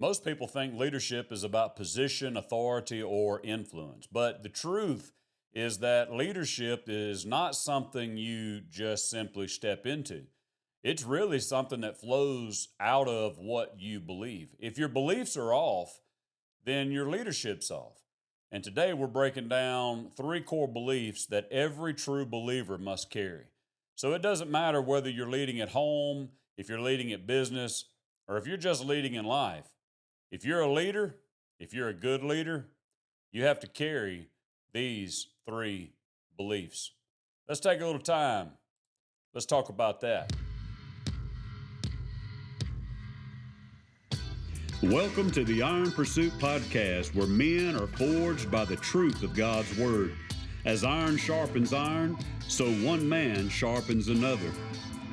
Most people think leadership is about position, authority, or influence. But the truth is that leadership is not something you just simply step into. It's really something that flows out of what you believe. If your beliefs are off, then your leadership's off. And today we're breaking down three core beliefs that every true believer must carry. So it doesn't matter whether you're leading at home, if you're leading at business, or if you're just leading in life. If you're a leader, if you're a good leader, you have to carry these three beliefs. Let's take a little time. Let's talk about that. Welcome to the Iron Pursuit Podcast, where men are forged by the truth of God's Word. As iron sharpens iron, so one man sharpens another.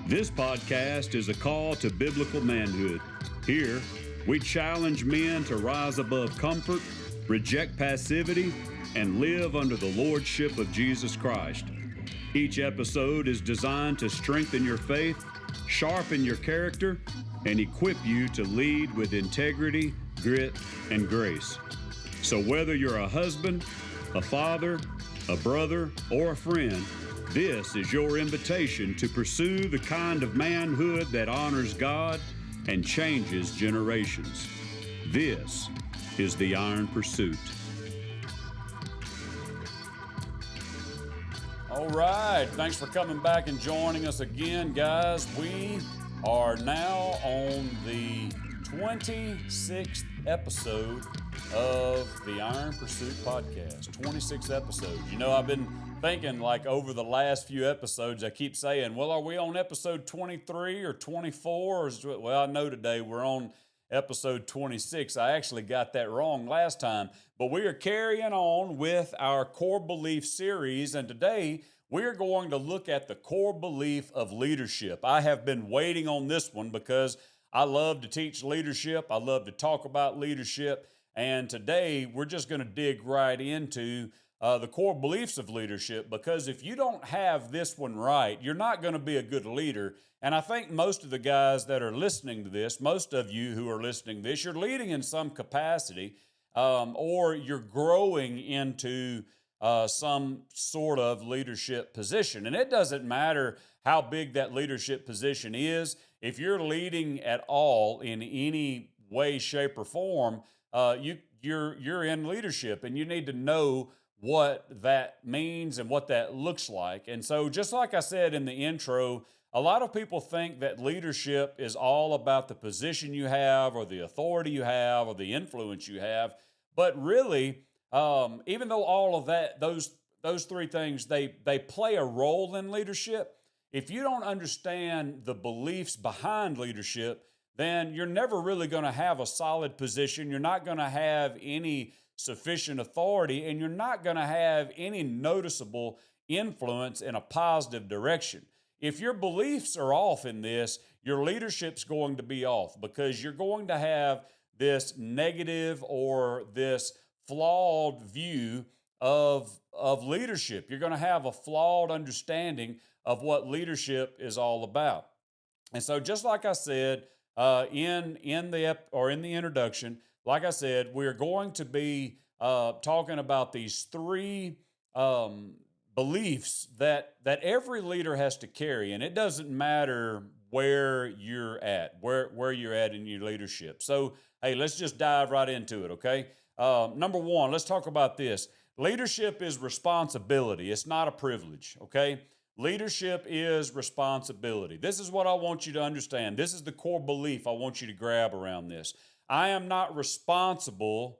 This podcast is a call to biblical manhood. Here, we challenge men to rise above comfort, reject passivity, and live under the lordship of Jesus Christ. Each episode is designed to strengthen your faith, sharpen your character, and equip you to lead with integrity, grit, and grace. So whether you're a husband, a father, a brother, or a friend, this is your invitation to pursue the kind of manhood that honors God and changes generations. This is the Iron Pursuit. All right. Thanks for coming back and joining us again, guys. We are now on the 26th episode of the Iron Pursuit Podcast. 26 episodes. You know, I've been thinking like over the last few episodes, I keep saying, well, are we on episode 23 or 24? Well, I know today we're on episode 26. I actually got that wrong last time, but we are carrying on with our core belief series, and today we're going to look at the core belief of leadership. I have been waiting on this one because I love to teach leadership. I love to talk about leadership. And today we're just going to dig right into the core beliefs of leadership, because if you don't have this one right, you're not going to be a good leader. And I think most of the guys that are listening to this, most of you who are listening to this, you're leading in some capacity, or you're growing into some sort of leadership position. And it doesn't matter how big that leadership position is. If you're leading at all in any way, shape, or form, you're in leadership, and you need to know what that means and what that looks like. And so, just like I said in the intro, a lot of people think that leadership is all about the position you have, or the authority you have, or the influence you have. But really, even though all of that, those three things, they play a role in leadership, if you don't understand the beliefs behind leadership, then you're never really going to have a solid position. You're not going to have any sufficient authority, and you're not going to have any noticeable influence in a positive direction. If your beliefs are off in this, your leadership's going to be off, because you're going to have this negative or this flawed view of leadership. You're going to have a flawed understanding of what leadership is all about. And so, just like I said in the introduction, like I said, we're going to be talking about these three beliefs that every leader has to carry, and it doesn't matter where you're at, where you're at in your leadership. So, hey, let's just dive right into it, okay? Number one, let's talk about this. Leadership is responsibility. It's not a privilege, okay? Leadership is responsibility. This is what I want you to understand. This is the core belief I want you to grab around this. I am responsible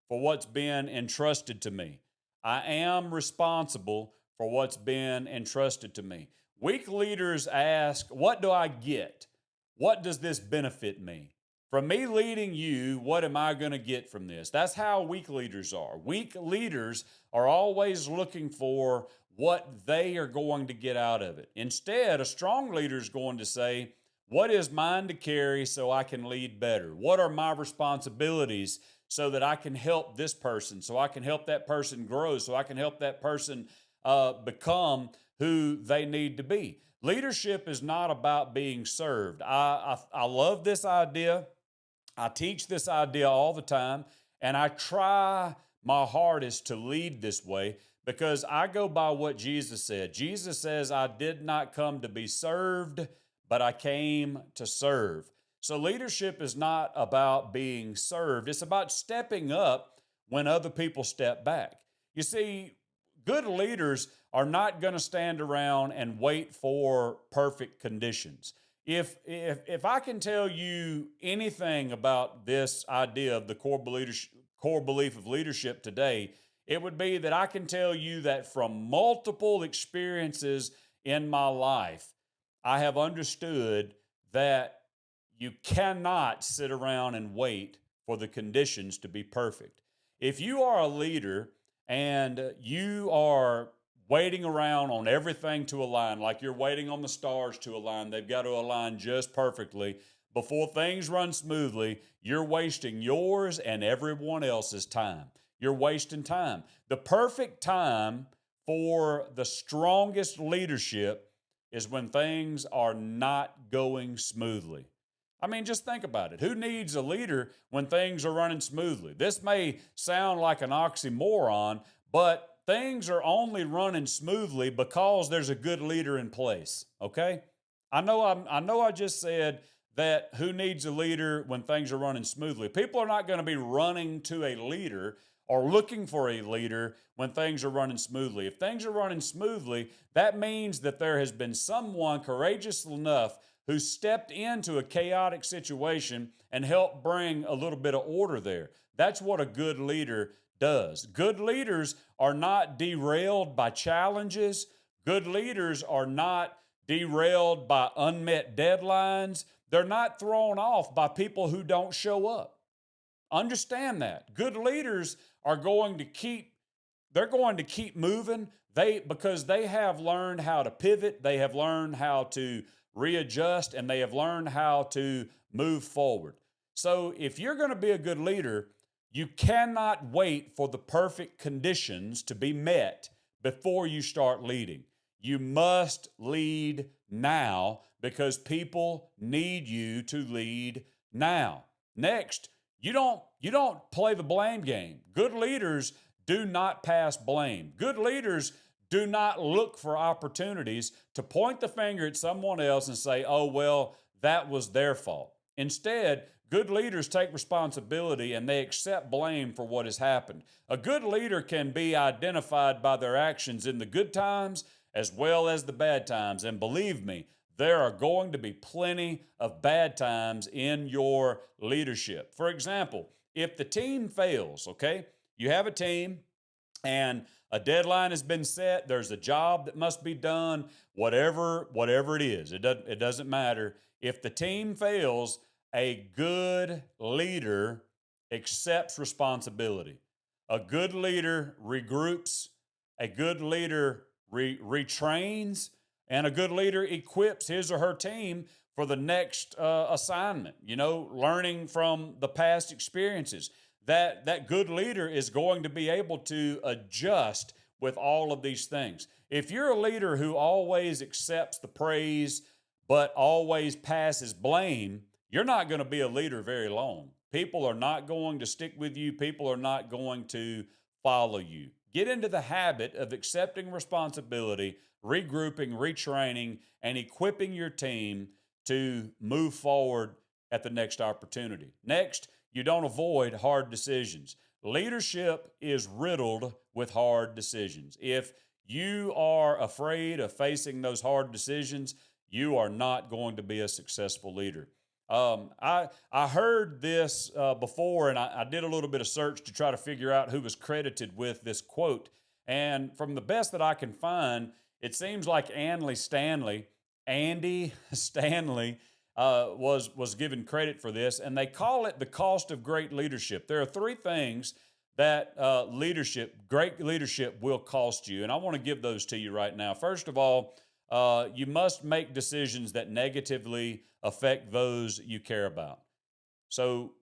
for what's been entrusted to me. I am responsible for what's been entrusted to me. Weak leaders ask, what do I get? What does this benefit me? From me leading you, what am I going to get from this? That's how weak leaders are. Weak leaders are always looking for what they are going to get out of it. Instead, a strong leader is going to say, what is mine to carry so I can lead better? What are my responsibilities so that I can help this person, so I can help that person grow, so I can help that person become who they need to be? Leadership is not about being served. I love this idea. I teach this idea all the time, and I try my hardest to lead this way because I go by what Jesus said. Jesus says, I did not come to be served, but I came to serve. So leadership is not about being served, it's about stepping up when other people step back. You see, good leaders are not going to stand around and wait for perfect conditions. If I can tell you anything about this idea of the core belief of leadership today, it would be that I can tell you that from multiple experiences in my life, I have understood that you cannot sit around and wait for the conditions to be perfect. If you are a leader and you are waiting around on everything to align, like you're waiting on the stars to align, they've got to align just perfectly. Before things run smoothly, you're wasting yours and everyone else's time. You're wasting time. The perfect time for the strongest leadership is when things are not going smoothly. I mean, just think about it. Who needs a leader when things are running smoothly? This may sound like an oxymoron, but things are only running smoothly because there's a good leader in place, okay? I know I just said that who needs a leader when things are running smoothly. People are not going to be running to a leader or looking for a leader when things are running smoothly. If things are running smoothly, that means that there has been someone courageous enough who stepped into a chaotic situation and helped bring a little bit of order there. That's what a good leader does. Good leaders are not derailed by challenges. Good leaders are not derailed by unmet deadlines. They're not thrown off by people who don't show up. Understand that. Good leaders are going to keep moving. Because they have learned how to pivot, they have learned how to readjust, and they have learned how to move forward. So if you're going to be a good leader, you cannot wait for the perfect conditions to be met before you start leading. You must lead now because people need you to lead now. Next, you don't play the blame game. Good leaders do not pass blame. Good leaders do not look for opportunities to point the finger at someone else and say, oh, well, that was their fault. Instead, good leaders take responsibility and they accept blame for what has happened. A good leader can be identified by their actions in the good times as well as the bad times. And believe me, there are going to be plenty of bad times in your leadership. For example, if the team fails, okay, you have a team and a deadline has been set, there's a job that must be done, whatever it is, it doesn't matter. If the team fails, a good leader accepts responsibility. A good leader regroups, a good leader retrains, and a good leader equips his or her team for the next assignment, learning from the past experiences. That good leader is going to be able to adjust with all of these things. If you're a leader who always accepts the praise but always passes blame, you're not going to be a leader very long. People are not going to stick with you. People are not going to follow you. Get into the habit of accepting responsibility, regrouping, retraining, and equipping your team to move forward at the next opportunity. Next, you don't avoid hard decisions. Leadership is riddled with hard decisions. If you are afraid of facing those hard decisions, you are not going to be a successful leader. I heard this before, and I did a little bit of search to try to figure out who was credited with this quote. And from the best that I can find, it seems like Andy Stanley was given credit for this, and they call it the cost of great leadership. There are three things that great leadership will cost you, and I want to give those to you right now. First of all, you must make decisions that negatively affect those you care about. So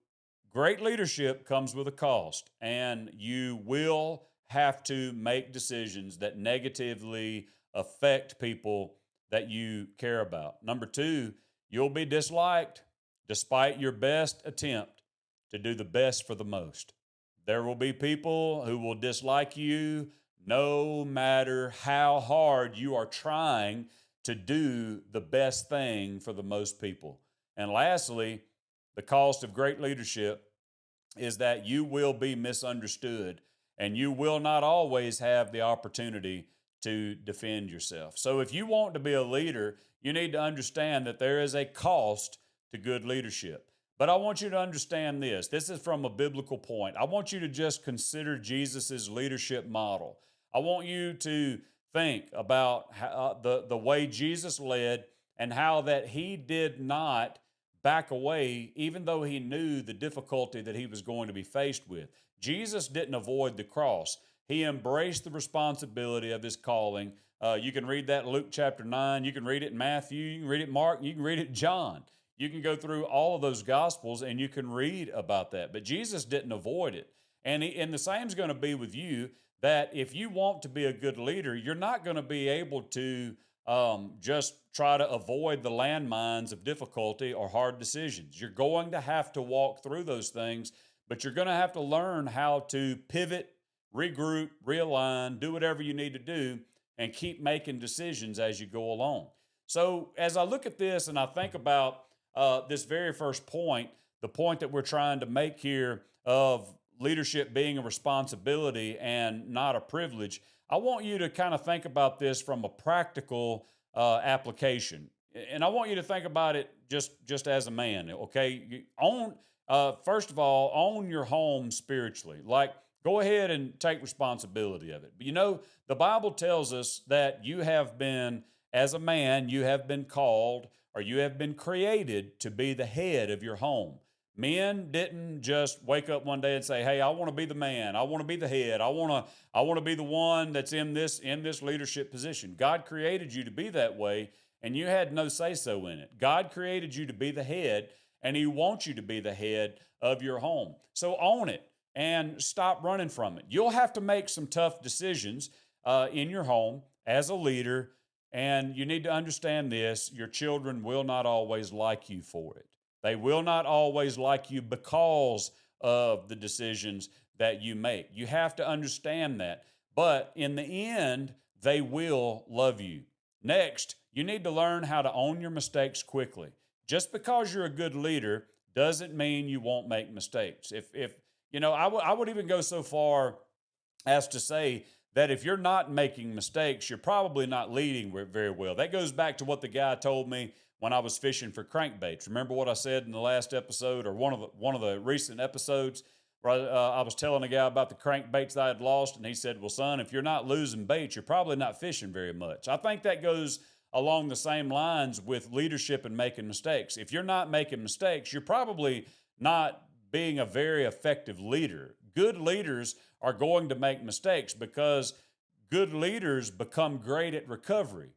great leadership comes with a cost, and you will have to make decisions that negatively affect people that you care about. Number two, you'll be disliked despite your best attempt to do the best for the most. There will be people who will dislike you no matter how hard you are trying to do the best thing for the most people. And lastly, the cost of great leadership is that you will be misunderstood and you will not always have the opportunity to defend yourself. So if you want to be a leader, you need to understand that there is a cost to good leadership. But I want you to understand this. This is from a biblical point. I want you to just consider Jesus' leadership model. I want you to think about how, the way Jesus led and how that he did not back away, even though he knew the difficulty that he was going to be faced with. Jesus didn't avoid the cross. He embraced the responsibility of his calling. You can read that in Luke chapter 9. You can read it in Matthew. You can read it in Mark. You can read it in John. You can go through all of those Gospels and you can read about that. But Jesus didn't avoid it. And the same is going to be with you, that if you want to be a good leader, you're not going to be able to just try to avoid the landmines of difficulty or hard decisions. You're going to have to walk through those things, but you're going to have to learn how to pivot, regroup, realign, do whatever you need to do, and keep making decisions as you go along. So as I look at this and I think about this very first point, the point that we're trying to make here of leadership being a responsibility and not a privilege, I want you to kind of think about this from a practical application. And I want you to think about it just as a man, okay? First of all, own your home spiritually. Like, go ahead and take responsibility of it. But you know, the Bible tells us that you have been, as a man, you have been called or you have been created to be the head of your home. Men didn't just wake up one day and say, "Hey, I want to be the man. I want to be the head. I want to be the one that's in this leadership position." God created you to be that way, and you had no say-so in it. God created you to be the head, and he wants you to be the head of your home. So own it and stop running from it. You'll have to make some tough decisions in your home as a leader, and you need to understand this: your children will not always like you for it. They will not always like you because of the decisions that you make. You have to understand that. But in the end, they will love you. Next, you need to learn how to own your mistakes quickly. Just because you're a good leader doesn't mean you won't make mistakes. If you know, I would even go so far as to say that if you're not making mistakes, you're probably not leading very well. That goes back to what the guy told me when I was fishing for crankbaits. Remember what I said in the last episode, or one of the recent episodes, where I was telling a guy about the crankbaits that I had lost, and he said, "Well, son, if you're not losing baits, you're probably not fishing very much." I think that goes along the same lines with leadership and making mistakes. If you're not making mistakes, you're probably not being a very effective leader. Good leaders are going to make mistakes because good leaders become great at recovery.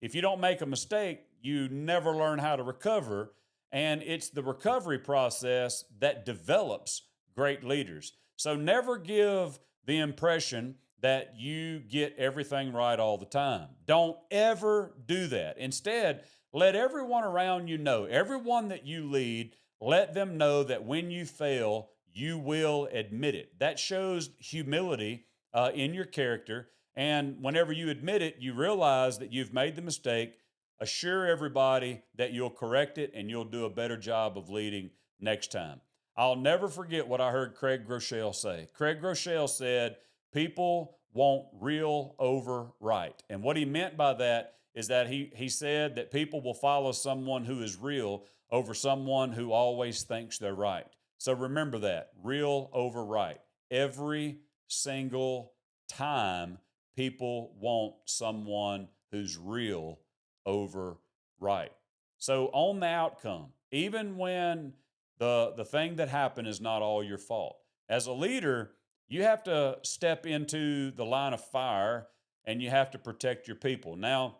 If you don't make a mistake, you never learn how to recover, and it's the recovery process that develops great leaders. So never give the impression that you get everything right all the time. Don't ever do that. Instead, let everyone around you know, everyone that you lead, let them know that when you fail, you will admit it. That shows humility in your character. And whenever you admit it, you realize that you've made the mistake. Assure everybody that you'll correct it and you'll do a better job of leading next time. I'll never forget what I heard Craig Groeschel say. Craig Groeschel said, "People want real over right." And what he meant by that is that he said that people will follow someone who is real over someone who always thinks they're right. So remember that, real over right. Every single time, people want someone who's real over right. So own the outcome, even when the thing that happened is not all your fault. As a leader, you have to step into the line of fire and you have to protect your people. Now,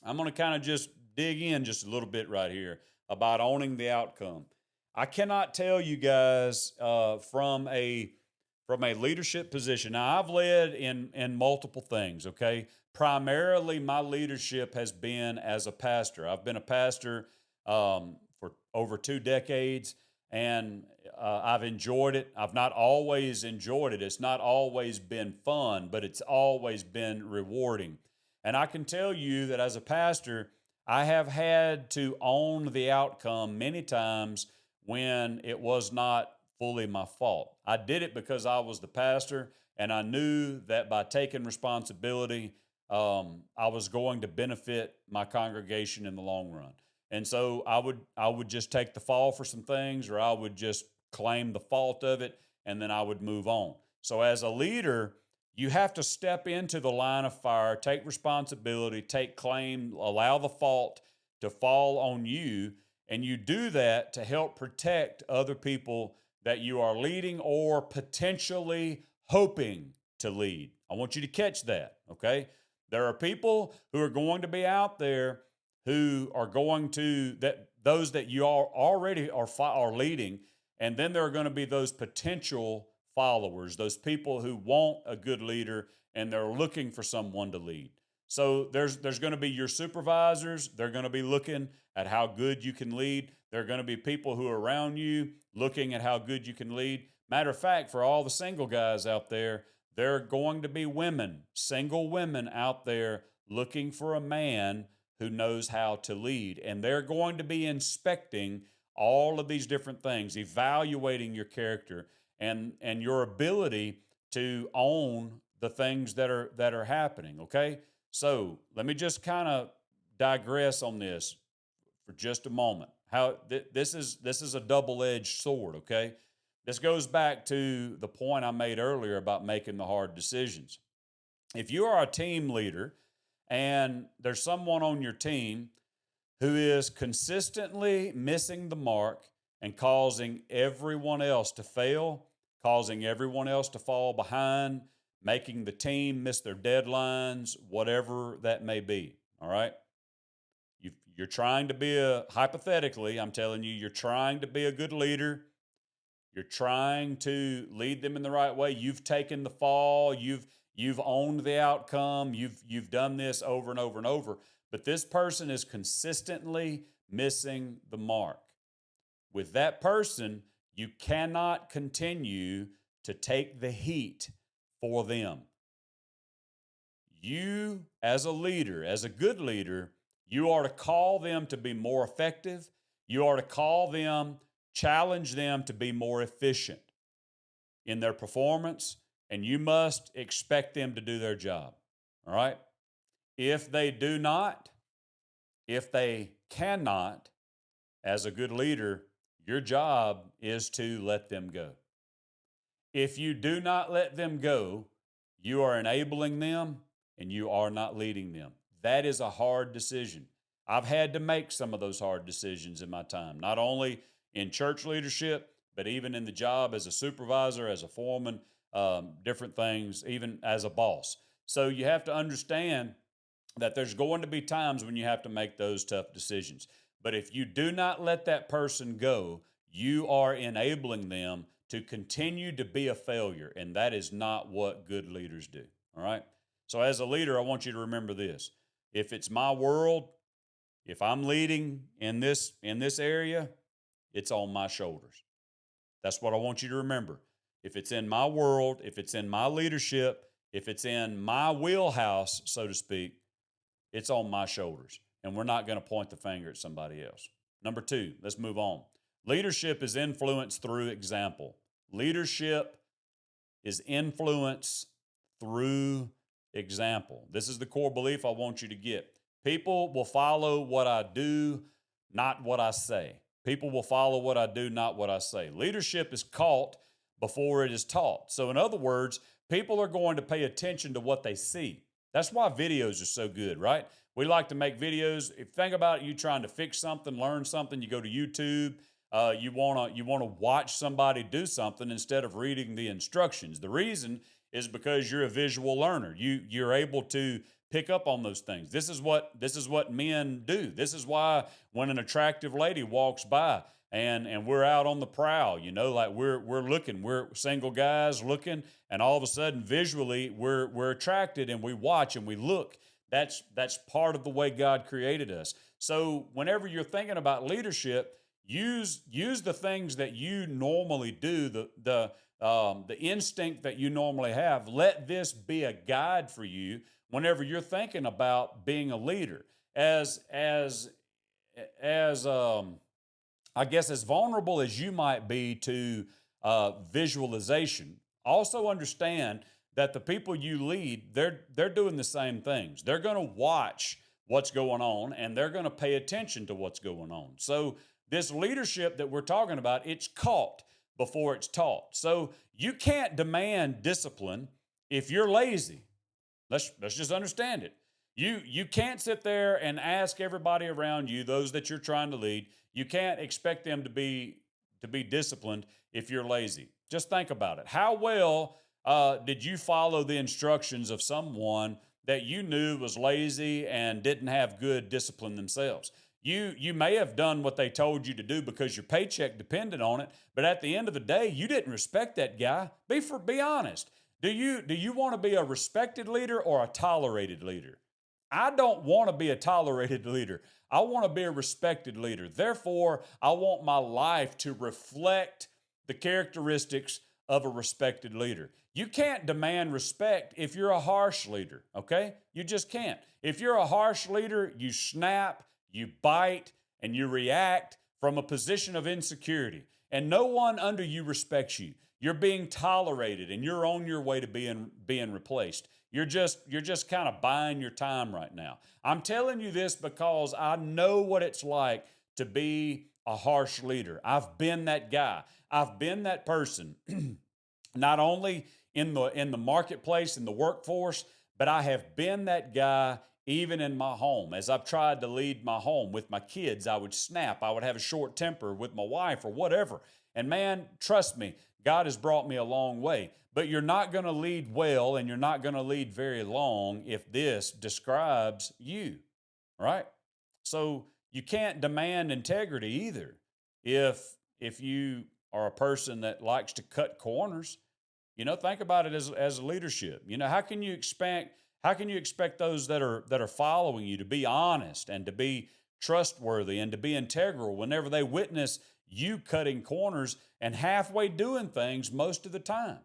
I'm going to kind of just dig in just a little bit right here about owning the outcome. I cannot tell you guys from a from a leadership position. Now, I've led in multiple things, okay? Primarily, my leadership has been as a pastor. I've been a pastor for over 2 decades, and I've enjoyed it. I've not always enjoyed it. It's not always been fun, but it's always been rewarding. And I can tell you that as a pastor, I have had to own the outcome many times when it was not fully my fault. I did it because I was the pastor, and I knew that by taking responsibility, I was going to benefit my congregation in the long run. And so I would just take the fall for some things, or I would just claim the fault of it, and then I would move on. So as a leader, you have to step into the line of fire, take responsibility, take claim, allow the fault to fall on you, and you do that to help protect other people that you are leading or potentially hoping to lead. I want you to catch that, okay? There are people who are going to be out there who are going to, those that you already are leading, and then there are going to be those potential followers, those people who want a good leader and they're looking for someone to lead. So there's going to be your supervisors. They're going to be looking at how good you can lead. There are going to be people who are around you looking at how good you can lead. Matter of fact, for all the single guys out there, there are going to be women, single women out there looking for a man who knows how to lead. And they're going to be inspecting all of these different things, evaluating your character and your ability to own the things that are happening, okay? So let me just kind of digress on this for just a moment. How this is a double-edged sword, okay? This goes back to the point I made earlier about making the hard decisions. If you are a team leader and there's someone on your team who is consistently missing the mark and causing everyone else to fail, causing everyone else to fall behind, making the team miss their deadlines, whatever that may be, all right? You're trying to be hypothetically, I'm telling you, you're trying to be a good leader. You're trying to lead them in the right way. You've taken the fall. You've owned the outcome. You've done this over and over and over. But this person is consistently missing the mark. With that person, you cannot continue to take the heat for them. You, as a leader, as a good leader, you are to call them to be more effective. You are to call them, challenge them to be more efficient in their performance, and you must expect them to do their job, all right? If they do not, if they cannot, as a good leader, your job is to let them go. If you do not let them go, you are enabling them and you are not leading them. That is a hard decision. I've had to make some of those hard decisions in my time, not only in church leadership, but even in the job as a supervisor, as a foreman, different things, even as a boss. So you have to understand that there's going to be times when you have to make those tough decisions. But if you do not let that person go, you are enabling them to continue to be a failure, and that is not what good leaders do, all right? So as a leader, I want you to remember this. If it's my world, if I'm leading in this area, it's on my shoulders. That's what I want you to remember. If it's in my world, if it's in my leadership, if it's in my wheelhouse, so to speak, it's on my shoulders. And we're not going to point the finger at somebody else. Number 2, let's move on. Leadership is influenced through example. Leadership is influence through example. This is the core belief I want you to get. People will follow what I do, not what I say. People will follow what I do, not what I say. Leadership is caught before it is taught. So in other words, people are going to pay attention to what they see. That's why videos are so good, right? We like to make videos. If you think about it, you trying to fix something, learn something, you go to YouTube. You want to watch somebody do something instead of reading the instructions. The reason is because you're a visual learner. You're able to pick up on those things. This is what men do. This is why when an attractive lady walks by, and we're out on the prowl, like we're looking, we're single guys looking, and all of a sudden visually we're attracted and we watch and we look. That's part of the way God created us. So whenever you're thinking about leadership, use the things that you normally do, the instinct that you normally have. Let this be a guide for you whenever you're thinking about being a leader. As I guess as vulnerable as you might be to visualization, also understand that the people you lead, they're doing the same things. They're going to watch what's going on and they're going to pay attention to what's going on. So this leadership that we're talking about, it's caught before it's taught. So you can't demand discipline if you're lazy. Let's just understand it. You can't sit there and ask everybody around you, those that you're trying to lead, you can't expect them to be disciplined if you're lazy. Just think about it. How well did you follow the instructions of someone that you knew was lazy and didn't have good discipline themselves? You may have done what they told you to do because your paycheck depended on it, but at the end of the day, you didn't respect that guy. Be honest. Do you want to be a respected leader or a tolerated leader? I don't want to be a tolerated leader. I want to be a respected leader. Therefore, I want my life to reflect the characteristics of a respected leader. You can't demand respect if you're a harsh leader, okay? You just can't. If you're a harsh leader, you snap, you bite, and you react from a position of insecurity. And no one under you respects you. You're being tolerated and you're on your way to being replaced. You're just kind of buying your time right now. I'm telling you this because I know what it's like to be a harsh leader. I've been that guy. I've been that person, not only in the marketplace, in the workforce, but I have been that guy even in my home. As I've tried to lead my home with my kids, I would snap. I would have a short temper with my wife or whatever. And man, trust me, God has brought me a long way. But you're not going to lead well and you're not going to lead very long if this describes you, right? So you can't demand integrity either if you are a person that likes to cut corners. Think about it as leadership. How can you expect those that are following you to be honest and to be trustworthy and to be integral whenever they witness you cutting corners and halfway doing things most of the time?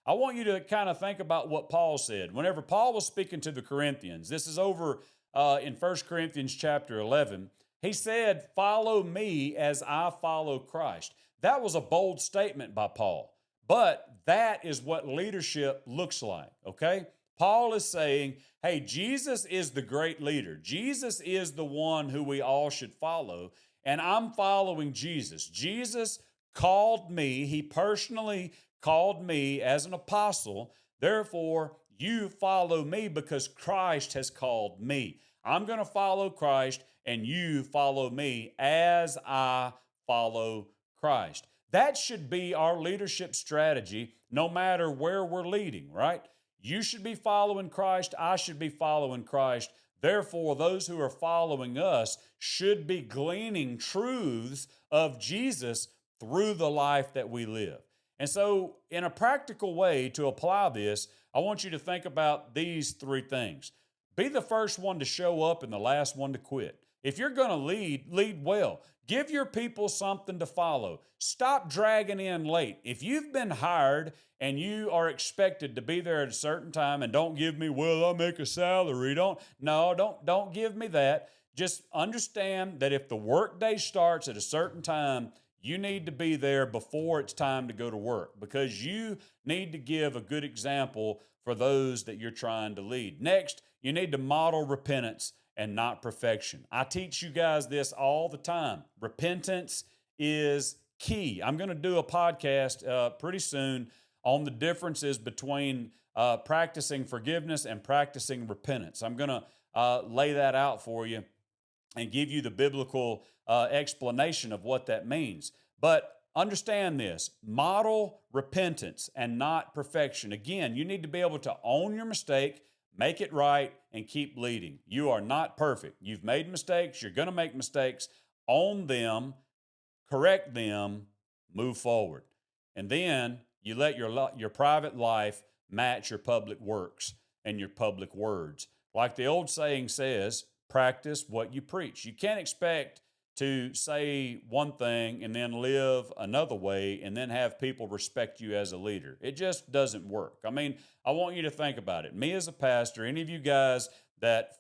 I want you to kind of think about what Paul said. Whenever Paul was speaking to the Corinthians, this is over in 1 Corinthians chapter 11, he said, "Follow me as I follow Christ." That was a bold statement by Paul, but that is what leadership looks like, okay? Paul is saying, hey, Jesus is the great leader. Jesus is the one who we all should follow, and I'm following Jesus. Jesus called me. He personally called me as an apostle. Therefore, you follow me because Christ has called me. I'm going to follow Christ, and you follow me as I follow Christ. That should be our leadership strategy no matter where we're leading, right? You should be following Christ. I should be following Christ. Therefore, those who are following us should be gleaning truths of Jesus through the life that we live. And so, in a practical way to apply this, I want you to think about these three things. Be the first one to show up and the last one to quit. If you're going to lead well. Give your people something to follow. Stop dragging in late. If you've been hired and you are expected to be there at a certain time, and don't give me, well, I make a salary. Don't give me that. Just understand that if the workday starts at a certain time, you need to be there before it's time to go to work, because you need to give a good example for those that you're trying to lead. Next, you need to model repentance and not perfection. I teach you guys this all the time. Repentance is key. I'm going to do a podcast pretty soon on the differences between practicing forgiveness and practicing repentance. I'm going to lay that out for you and give you the biblical explanation of what that means. But understand this: model repentance and not perfection. Again, you need to be able to own your mistake, make it right, and keep leading. You are not perfect. You've made mistakes. You're going to make mistakes. Own them. correct them, move forward. And then you let your private life match your public works and your public words. Like the old saying says, practice what you preach. You can't expect to say one thing and then live another way and then have people respect you as a leader. It just doesn't work. I mean, I want you to think about it. Me as a pastor, any of you guys that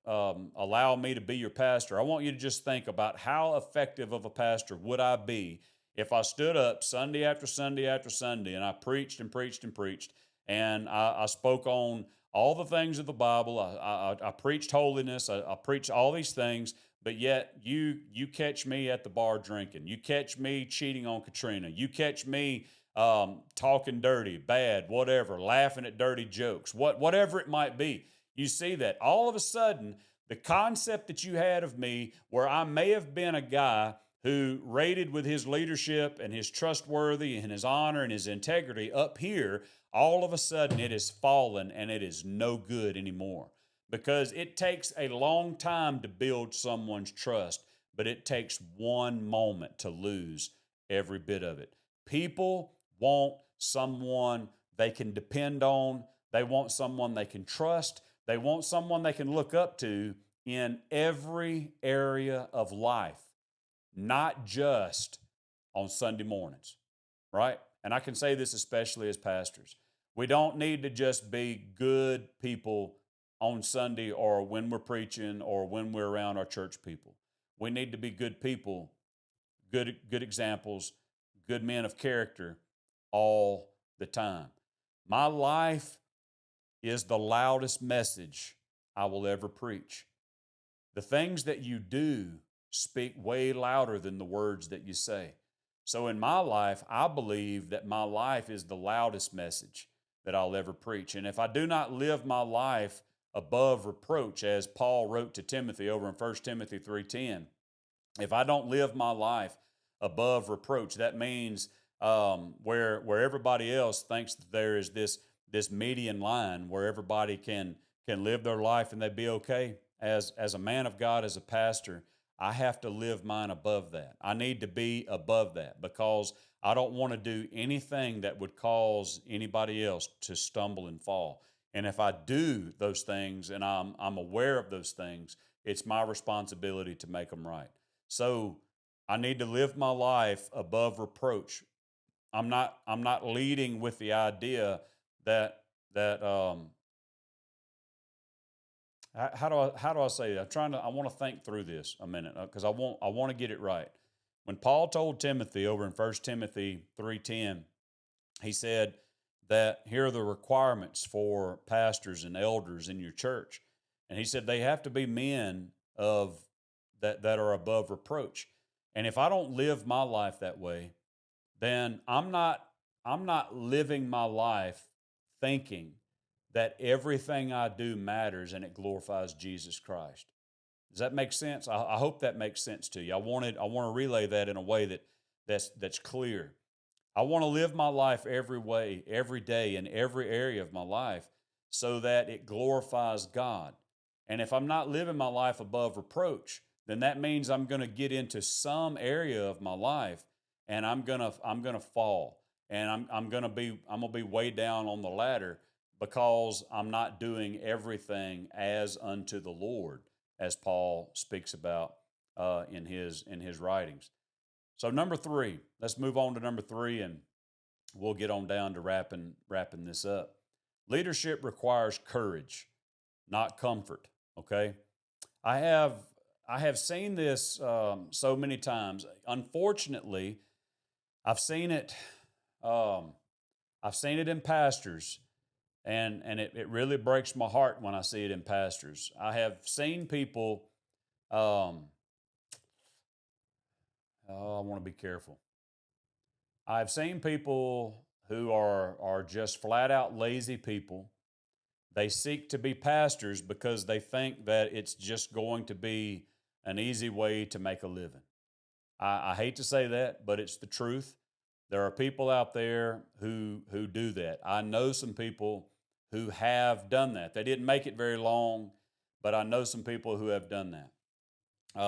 allow me to be your pastor, I want you to just think about how effective of a pastor would I be if I stood up Sunday after Sunday after Sunday and I preached and preached and preached and I spoke on all the things of the Bible. I preached holiness. I preached all these things, but yet you catch me at the bar drinking. You catch me cheating on Katrina. You catch me talking dirty, bad, whatever, laughing at dirty jokes, whatever it might be. You see that all of a sudden, the concept that you had of me, where I may have been a guy who rated with his leadership and his trustworthy and his honor and his integrity up here, all of a sudden it has fallen and it is no good anymore. Because it takes a long time to build someone's trust, but it takes one moment to lose every bit of it. People want someone they can depend on. They want someone they can trust. They want someone they can look up to in every area of life, not just on Sunday mornings, right? And I can say this especially as pastors. We don't need to just be good people on Sunday or when we're preaching or when we're around our church people. We need to be good people, good examples, good men of character all the time. My life is the loudest message I will ever preach. The things that you do speak way louder than the words that you say. So in my life, I believe that my life is the loudest message that I'll ever preach. And if I do not live my life above reproach, as Paul wrote to Timothy over in 1 Timothy 3:10, if I don't live my life above reproach, that means where everybody else thinks that there is this median line where everybody can live their life and they be okay. As a man of God, as a pastor, I have to live mine above that. I need to be above that because I don't want to do anything that would cause anybody else to stumble and fall. And if I do those things and I'm aware of those things, it's my responsibility to make them right. So I need to live my life above reproach. I'm not leading with the idea that how do I say that? I want to think through this a minute because I want to get it right. When Paul told Timothy over in 1 Timothy 3:10, he said that here are the requirements for pastors and elders in your church. And he said they have to be men of that are above reproach. And if I don't live my life that way, then I'm not living my life thinking that everything I do matters and it glorifies Jesus Christ. Does that make sense? I hope that makes sense to you. I want to relay that in a way that's clear. I want to live my life every day, in every area of my life, so that it glorifies God. And if I'm not living my life above reproach, then that means I'm going to get into some area of my life, and I'm gonna fall, and I'm gonna be way down on the ladder because I'm not doing everything as unto the Lord, as Paul speaks about in his writings. So number 3, let's move on to number 3, and we'll get on down to wrapping this up. Leadership requires courage, not comfort. Okay, I have seen this so many times. Unfortunately, I've seen it. I've seen it in pastors, and it really breaks my heart when I see it in pastors. I have seen people. I want to be careful. I've seen people who are just flat out lazy people. They seek to be pastors because they think that it's just going to be an easy way to make a living. I hate to say that, but it's the truth. There are people out there who do that. I know some people who have done that. They didn't make it very long, but I know some people who have done that.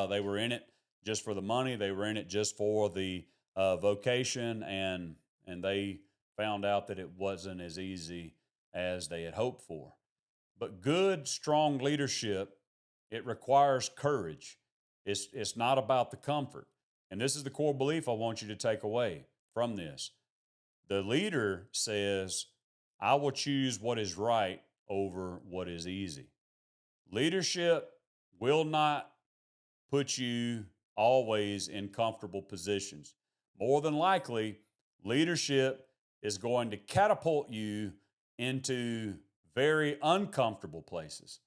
They were in it just for the money. They were in it just for the vocation, and they found out that it wasn't as easy as they had hoped for. But good, strong leadership, it requires courage. It's not about the comfort. And this is the core belief I want you to take away from this. The leader says, I will choose what is right over what is easy. Leadership will not put you always in comfortable positions. More than likely, leadership is going to catapult you into very uncomfortable places.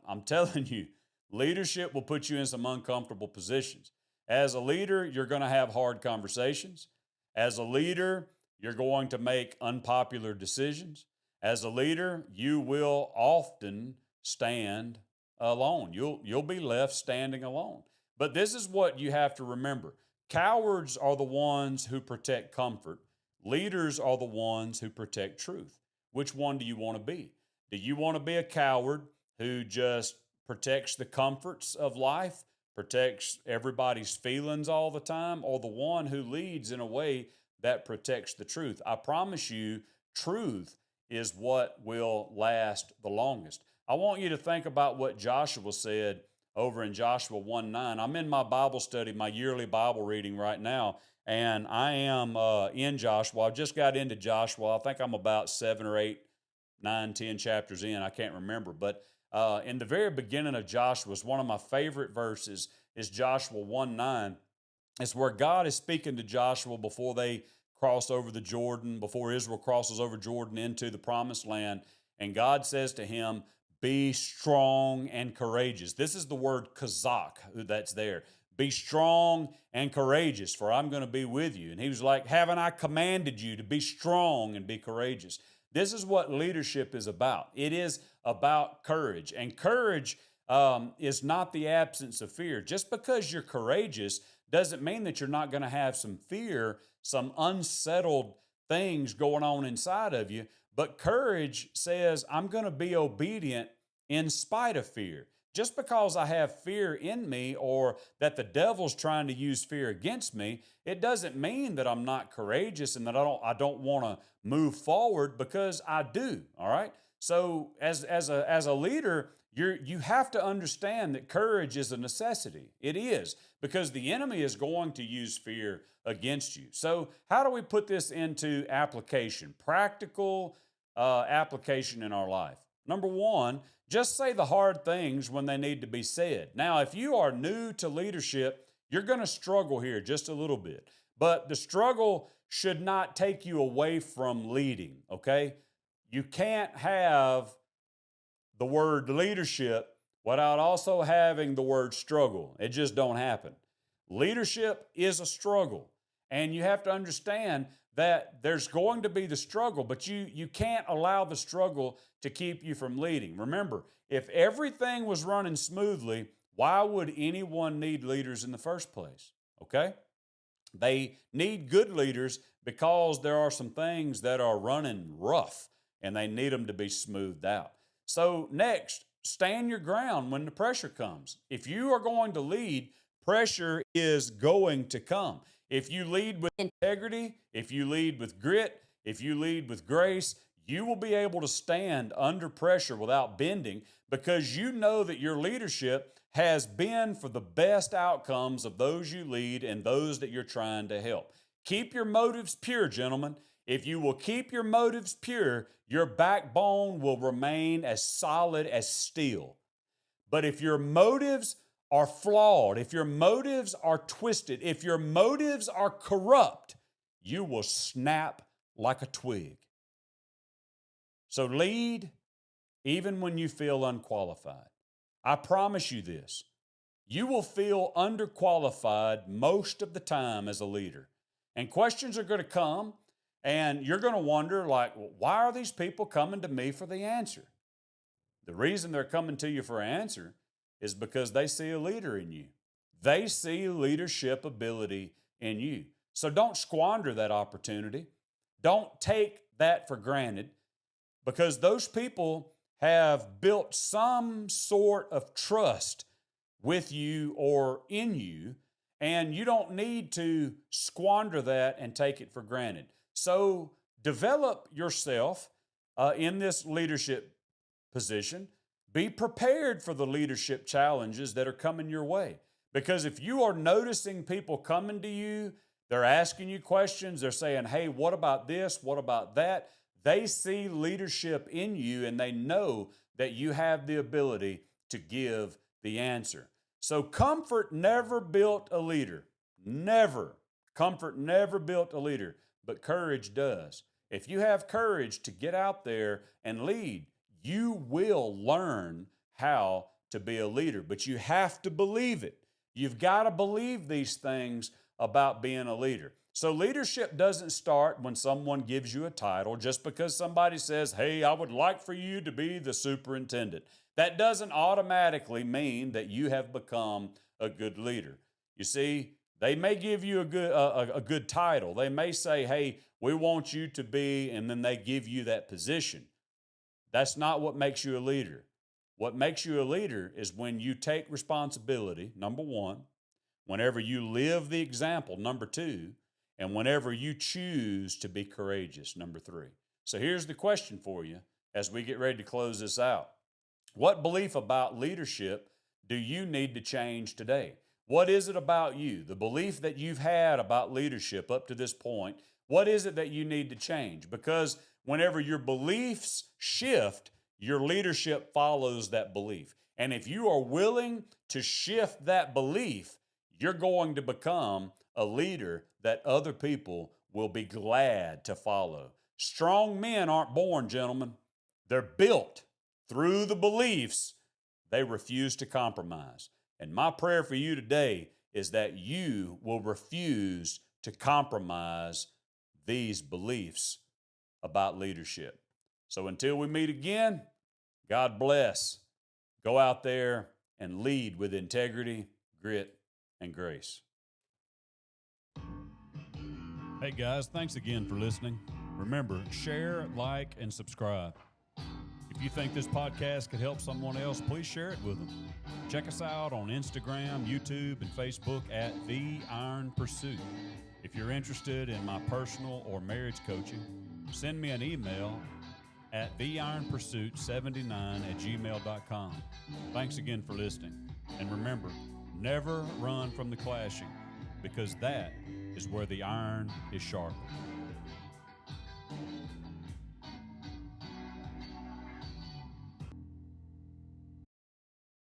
I'm telling you, leadership will put you in some uncomfortable positions. As a leader, you're going to have hard conversations. As a leader, you're going to make unpopular decisions. As a leader, you will often stand alone. You'll be left standing alone. But this is what you have to remember. Cowards are the ones who protect comfort. Leaders are the ones who protect truth. Which one do you want to be? Do you want to be a coward who just protects the comforts of life, protects everybody's feelings all the time, or the one who leads in a way that protects the truth? I promise you, truth is what will last the longest. I want you to think about what Joshua said over in Joshua 1:9. I'm in my Bible study, my yearly Bible reading right now, and I am in Joshua. I just got into Joshua. I think I'm about 7 or 8, 9, 10 chapters in. I can't remember. But in the very beginning of Joshua, one of my favorite verses is Joshua 1:9. It's where God is speaking to Joshua before they cross over the Jordan, before Israel crosses over Jordan into the promised land. And God says to him, be strong and courageous. This is the word kazak that's there. Be strong and courageous, for I'm going to be with you. And he was like, haven't I commanded you to be strong and be courageous? This is what leadership is about. It is about courage. And courage is not the absence of fear. Just because you're courageous doesn't mean that you're not going to have some fear, some unsettled things going on inside of you. But courage says, I'm going to be obedient in spite of fear. Just because I have fear in me or that the devil's trying to use fear against me, it doesn't mean that I'm not courageous and that I don't want to move forward, because I do, all right? So as a leader, you have to understand that courage is a necessity. It is, because the enemy is going to use fear against you. So how do we put this into application, practical application in our life? Number one, just say the hard things when they need to be said. Now, if you are new to leadership, you're going to struggle here just a little bit. But the struggle should not take you away from leading, okay? You can't have the word leadership without also having the word struggle. It just don't happen. Leadership is a struggle, and you have to understand that there's going to be the struggle, but you can't allow the struggle to keep you from leading. Remember, if everything was running smoothly, why would anyone need leaders in the first place? Okay? They need good leaders because there are some things that are running rough, and they need them to be smoothed out. So next, stand your ground when the pressure comes. If you are going to lead, pressure is going to come. If you lead with integrity, if you lead with grit, if you lead with grace, you will be able to stand under pressure without bending, because you know that your leadership has been for the best outcomes of those you lead and those that you're trying to help. Keep your motives pure, gentlemen. If you will keep your motives pure, your backbone will remain as solid as steel. But if your motives are flawed, if your motives are twisted, if your motives are corrupt, you will snap like a twig. So lead even when you feel unqualified. I promise you this. You will feel underqualified most of the time as a leader. And questions are going to come, and you're going to wonder, like, why are these people coming to me for the answer? The reason they're coming to you for an answer is because they see a leader in you. They see leadership ability in you. So don't squander that opportunity. Don't take that for granted, because those people have built some sort of trust with you or in you, And you don't need to squander that and take it for granted. So develop yourself in this leadership position. Be prepared for the leadership challenges that are coming your way. Because if you are noticing people coming to you, they're asking you questions, they're saying, hey, what about this? What about that? They see leadership in you and they know that you have the ability to give the answer. So comfort never built a leader. Never. Comfort never built a leader, but courage does. If you have courage to get out there and lead, you will learn how to be a leader, but you have to believe it. You've got to believe these things about being a leader. So leadership doesn't start when someone gives you a title just because somebody says, hey, I would like for you to be the superintendent. That doesn't automatically mean that you have become a good leader. You see, they may give you a good title. They may say, hey, we want you to be, and then they give you that position. That's not what makes you a leader. What makes you a leader is when you take responsibility, number one, whenever you live the example, number two, and whenever you choose to be courageous, number three. So here's the question for you as we get ready to close this out. What belief about leadership do you need to change today? What is it about you, the belief that you've had about leadership up to this point? What is it that you need to change? Because whenever your beliefs shift, your leadership follows that belief. And if you are willing to shift that belief, you're going to become a leader that other people will be glad to follow. Strong men aren't born, gentlemen. They're built through the beliefs they refuse to compromise. And my prayer for you today is that you will refuse to compromise these beliefs about leadership. So until we meet again, God bless. Go out there and lead with integrity, grit, and grace. Hey guys, thanks again for listening. Remember, share, like, and subscribe. If you think this podcast could help someone else, please share it with them. Check us out on Instagram, YouTube, and Facebook at The Iron Pursuit. If you're interested in my personal or marriage coaching, send me an email at theironpursuit79@gmail.com. Thanks again for listening. And remember, never run from the clashing, because that is where the iron is sharpened.